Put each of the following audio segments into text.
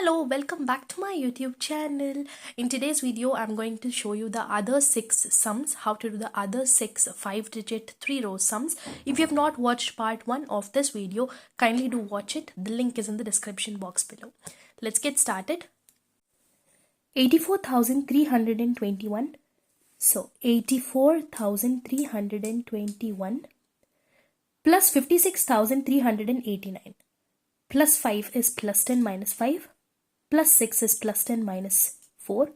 Hello, welcome back to my YouTube channel. In today's video, I'm going to show you the other 6 sums, how to do the other 6 5-digit 3-row sums. If you have not watched part 1 of this video, kindly do watch it. The link is in the description box below. Let's get started. 84,321. So 84,321 plus 56,389. Plus 5 is plus 10 minus 5. Plus 6 is plus 10 minus 4.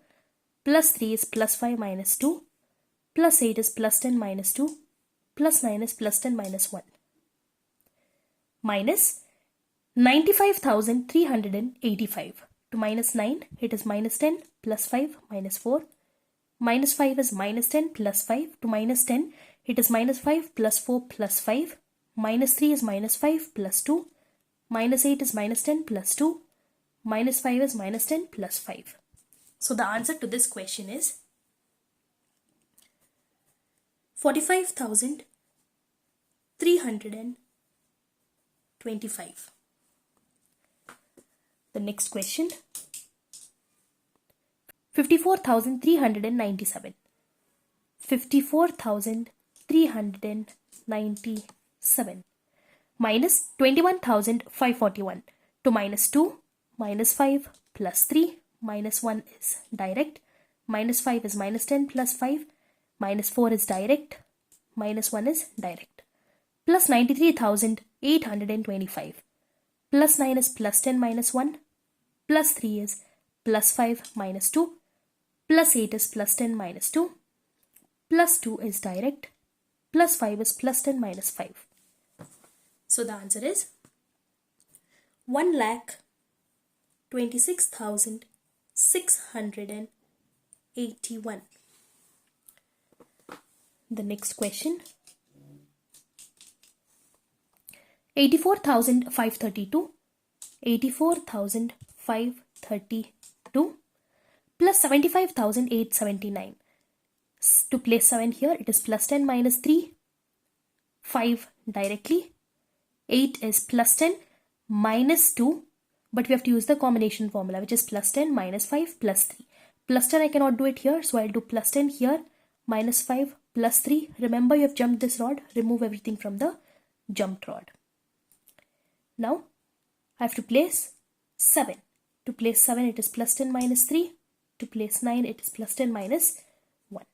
Plus 3 is plus 5 minus 2. Plus 8 is plus 10 minus 2. Plus 9 is plus 10 minus 1. Minus 95,385. To minus 9, it is minus 10 plus 5 minus 4. Minus 5 is minus 10 plus 5. To minus 10, it is minus 5 plus 4 plus 5. Minus 3 is minus 5 plus 2. Minus 8 is minus 10 plus 2. Minus 5 is minus 10 plus 5. So the answer to this question is 45,325. The next question, 54,397. 54,397 minus 21,541. To minus 2, minus 5 plus 3, minus 1 is direct, minus 5 is minus 10 plus 5, minus 4 is direct, minus 1 is direct, plus 93,825, plus 9 is plus 10 minus 1, plus 3 is plus 5 minus 2, plus 8 is plus 10 minus 2, plus 2 is direct, plus 5 is plus 10 minus 5. So the answer is 1,26,681. The next question, 84,532. 84,532 plus 75,879. To place 7 here, it is plus 10 minus 3, 5 directly, 8 is plus 10 minus 2, but we have to use the combination formula, which is plus 10 minus 5 plus 3. Plus 10 I cannot do it here, so I'll do plus 10 here, minus 5 plus 3. Remember, you have jumped this rod, remove everything from the jumped rod. Now I have to place 7. To place 7, it is plus 10 minus 3. To place 9, it is plus 10 minus 1.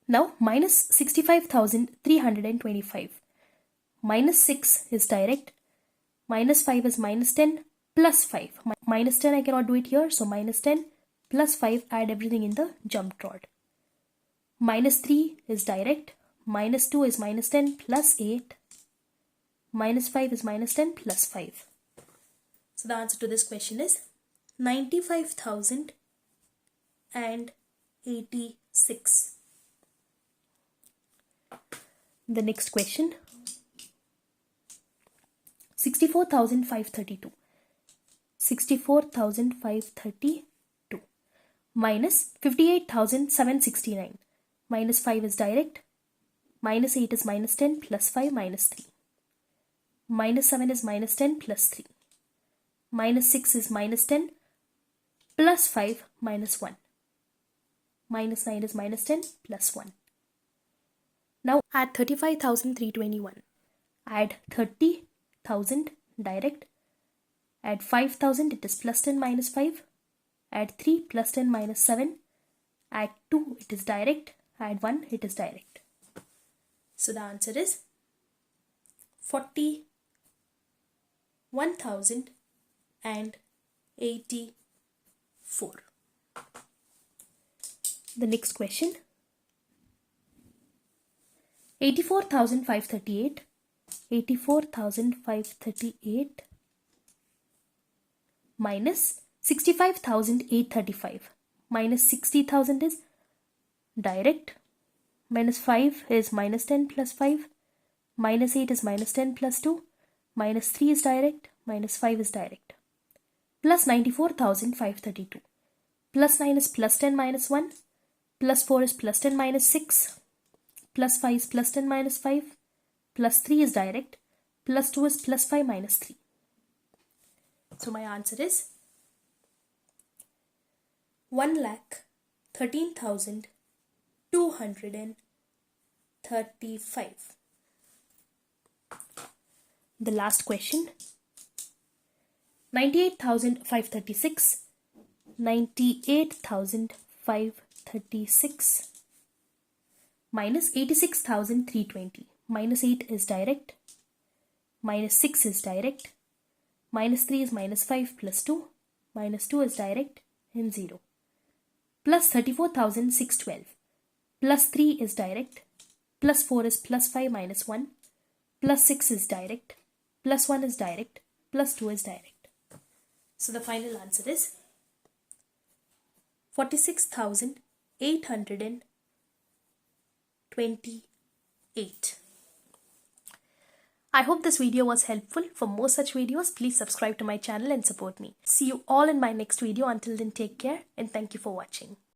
Now minus 65,325. Minus 6 is direct. Minus 5 is minus 10 plus 5. Minus 10 I cannot do it here, so minus 10 plus 5, add everything in the jumped rod. Minus 3 is direct. Minus 2 is minus 10 plus 8. Minus 5 is minus 10 plus 5. So the answer to this question is 95,086. The next question, 64,532. 64,532 minus 58,769. Minus 5 is direct. Minus 8 is minus 10 plus 5 minus 3. Minus 7 is minus 10 plus 3. Minus 6 is minus 10 plus 5 minus 1. Minus 9 is minus 10 plus 1. Now add 35,321. Add 30,000 direct. Add 5,000, it is plus 10 minus 5. Add 3 plus 10 minus 7. Add 2, it is direct. Add 1, it is direct. So the answer is 41,084. The next question, 84,538. 84,538 minus 65,835. Minus 60,000 is direct. Minus 5 is minus 10 plus 5. Minus 8 is minus 10 plus 2. Minus 3 is direct. Minus 5 is direct. Plus 94,532. Plus 9 is plus 10 minus 1. Plus 4 is plus 10 minus 6. Plus 5 is plus 10 minus 5. Plus 3 is direct. Plus 2 is plus 5 minus 3. So my answer is 1,13,235. The last question. 98,536. 98,536 minus 86,320. Minus 8 is direct. Minus 6 is direct. Minus 3 is minus 5 plus 2. Minus 2 is direct and 0. Plus 34,612. Plus 3 is direct. Plus 4 is plus 5 minus 1. Plus 6 is direct. Plus 1 is direct. Plus 2 is direct. So the final answer is 46,828. I hope this video was helpful. For more such videos, please subscribe to my channel and support me. See you all in my next video. Until then, take care and thank you for watching.